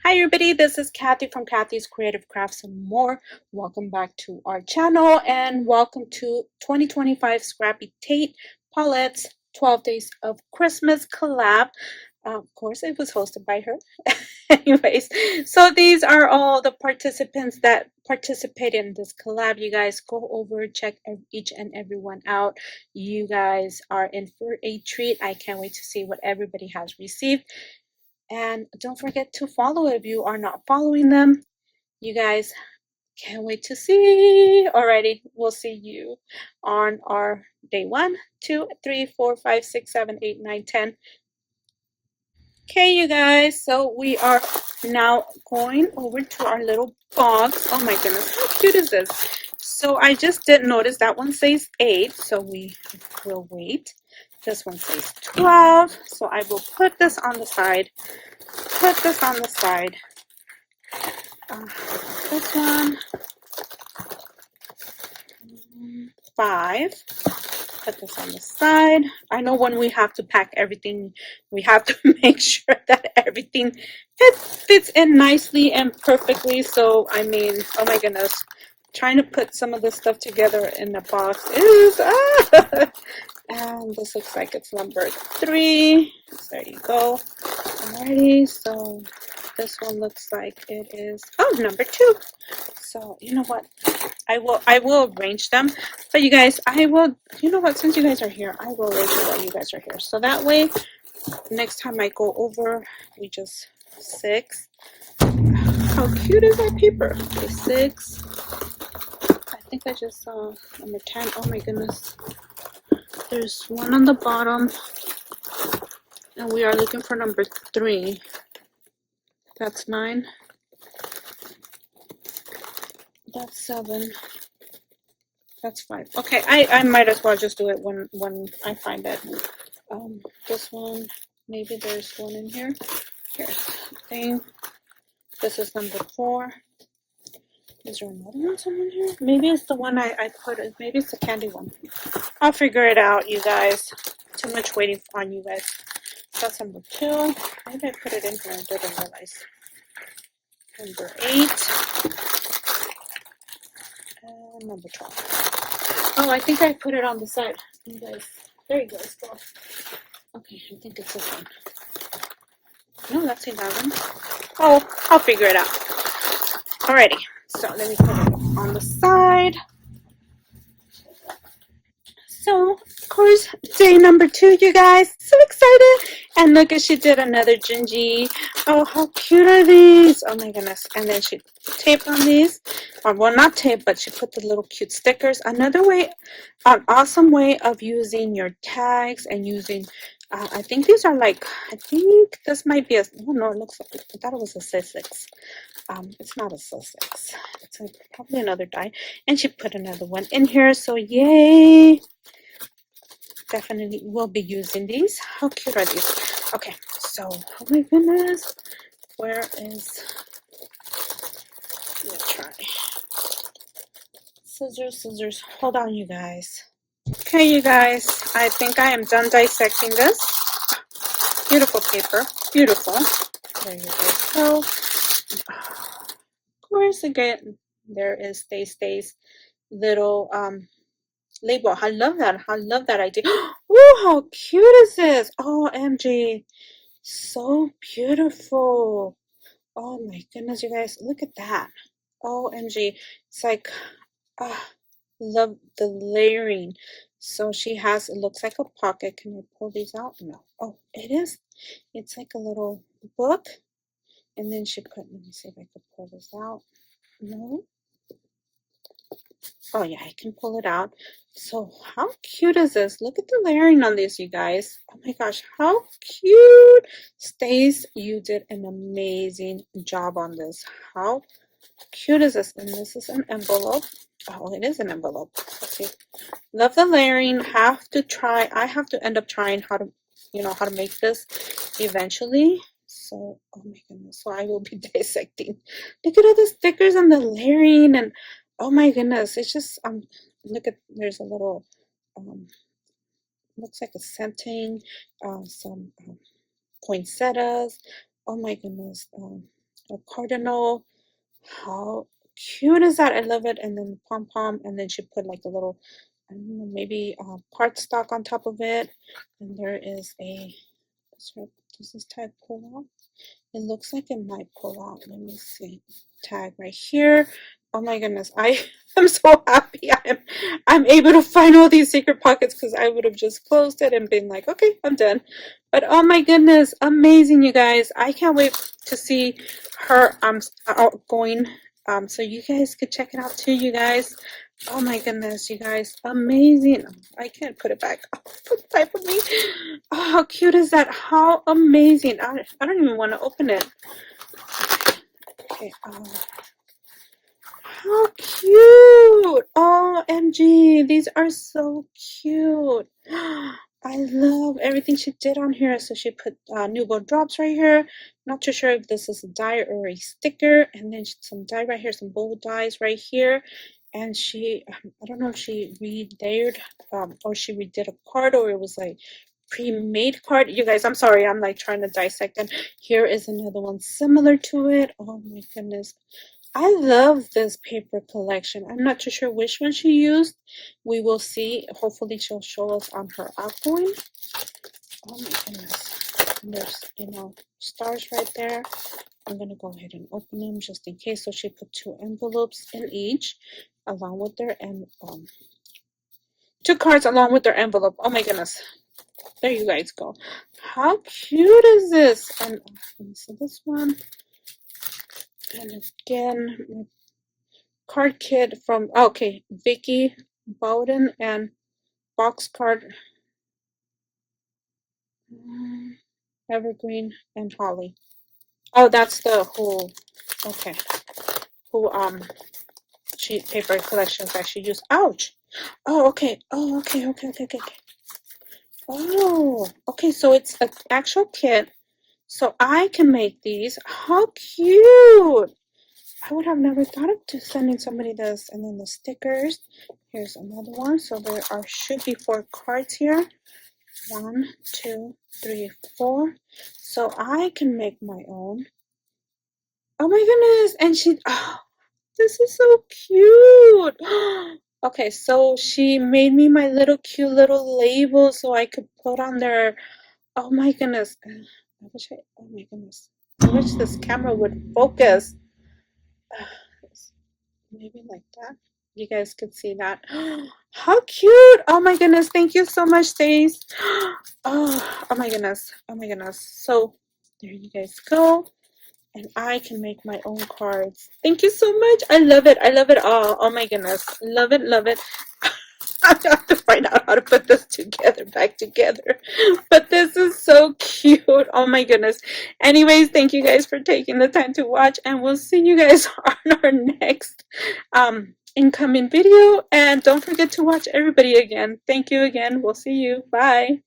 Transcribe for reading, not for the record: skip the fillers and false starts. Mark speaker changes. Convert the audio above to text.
Speaker 1: Hi everybody, this is Kathy from Kathy's Creative Crafts and more. Welcome back to our channel and welcome to 2025 Scrappytate Paulette's 12 Days of Christmas collab. Of course, it was hosted by her. Anyways, so these are all the participants that participate in this collab. You guys go over, check each and every one out. You guys are in for a treat. I can't wait to see what everybody has received. And don't forget to follow if you are not following them. You guys can't wait to see. Alrighty, we'll see you on our day 1, 2, 3, 4, 5, 6, 7, 8, 9, 10. Okay, you guys, so we are now going over to our little box. Oh my goodness, how cute is this? So I just did notice that one says 8, so we will wait. This one says 12, so I will put this on the side. Put this on the side. This one, 5. Put this on the side. I know when we have to pack everything, we have to make sure that everything fits in nicely and perfectly. So, I mean, oh my goodness, trying to put some of this stuff together in a box is, and this looks like it's number 3. So there you go. Alrighty, so this one looks like it is, oh, number 2. So, you know what? I will arrange them, but you guys, I will, you know what, since you guys are here, I will arrange it while you guys are here. So that way, next time I go over, we just 6. How cute is that paper? Okay, 6. I think I just saw number 10. Oh my goodness. There's one on the bottom, and we are looking for number 3. That's 9. That's 7. That's 5. Okay, I might as well just do it when I find it. This one, maybe there's one in here. Here's the thing. This is number 4. Is there another one somewhere here? Maybe it's the one I put. Maybe it's the candy one. I'll figure it out, you guys. Too much waiting on you guys. That's number 2. Maybe I put it in here and didn't realize. Number 8. And number 12. Oh, I think I put it on the side. You guys, there you guys go. Okay, I think it's this one. No, that's 11. Oh, I'll figure it out. Alrighty, so let me put it on the side. So, of course, day number 2, you guys. So excited. And look at, she did another Gingy. Oh, how cute are these? Oh my goodness. And then she taped on these. Or, well, not tape, but she put the little cute stickers. Another way, an awesome way of using your tags and using, I think these are like, I think this might be a, oh no, it looks like, I thought it was a Sussex. It's not a Sussex. It's probably another die. And she put another one in here. So, yay. Definitely will be using these. How cute are these? Okay, so, oh my goodness. Where is, let's try. Scissors. Hold on, you guys. Okay, you guys. I think I am done dissecting this. Beautiful paper. Beautiful. There you guys go. Of course, again, there is Stay's little label. I love that. I love that idea. Oh, how cute is this? Oh, MG. So beautiful. Oh my goodness, you guys. Look at that. OMG. It's like, love the layering. So she has, it looks like a pocket. Can I pull these out? No. Oh, it is. It's like a little book. And then she put, let me see if I could pull this out. No. Oh yeah, I can pull it out. So how cute is this? Look at the layering on this, you guys. Oh my gosh, how cute. Stace, you did an amazing job on this. How cute is this? And this is an envelope. Oh, it is an envelope. Okay. Love the layering. Have to try. I have to end up trying how to, how to make this eventually. So, oh my goodness. So I will be dissecting. Look at all the stickers and the layering, and oh my goodness. It's just, look at, there's a little, looks like a scenting, some poinsettias. Oh my goodness. a cardinal. How cute is that? I love it. And then the pom-pom, and then she put like a little, I don't know, maybe cardstock on top of it. And there is a, does this tag pull out? It looks like it might pull out. Let me see. Tag right here. Oh my goodness. I am so happy I'm able to find all these secret pockets, because I would have just closed it and been like, okay, I'm done. But oh my goodness, amazing, you guys. I can't wait to see her outgoing. So you guys could check it out too, you guys. Oh my goodness, you guys, amazing. I can't put it back. Put it back for me. Oh, how cute is that? How amazing. I don't even want to open it. Okay, how cute. OMG, these are so cute. I love everything she did on here. So she put newborn drops right here. Not too sure if this is a die or a sticker. And then some die right here, some bold dies right here. And she, I don't know if she re-layered or she redid a card, or it was like pre-made card. You guys, I'm sorry, I'm like trying to dissect them. Here is another one similar to it. Oh my goodness. I love this paper collection. I'm not too sure which one she used. We will see. Hopefully she'll show us on her outgoing. Oh my goodness. And there's, you know, stars right there. I'm going to go ahead and open them just in case. So she put 2 envelopes in each, along with their 2 cards along with their envelope. Oh my goodness. There you guys go. How cute is this? And let me see this one. And again, card kit from, okay, Vicky Bowden and box card Evergreen and Holly. Oh, that's the whole, okay, who sheet paper collections that she used. Ouch. Oh, okay. Oh, okay. Oh, okay, so it's an actual kit, so I can make these. How cute. I would have never thought of just sending somebody this. And then the stickers. Here's another one. So there should be 4 cards here. 1, 2, 3, 4. So I can make my own. Oh my goodness. And she, oh, this is so cute. Okay, so she made me my little cute little label so I could put on there. Oh my goodness. Oh my goodness. I wish this camera would focus. Maybe like that. You guys could see that. How cute. Oh my goodness. Thank you so much, Stace. Oh my goodness. Oh my goodness. So there you guys go. And I can make my own cards. Thank you so much. I love it. I love it all. Oh my goodness. Love it. Love it. I have to find out how to put this together, back together. But this is so cute. Oh my goodness. Anyways, thank you guys for taking the time to watch, and we'll see you guys on our next incoming video. And don't forget to watch everybody again. Thank you again. We'll see you. Bye.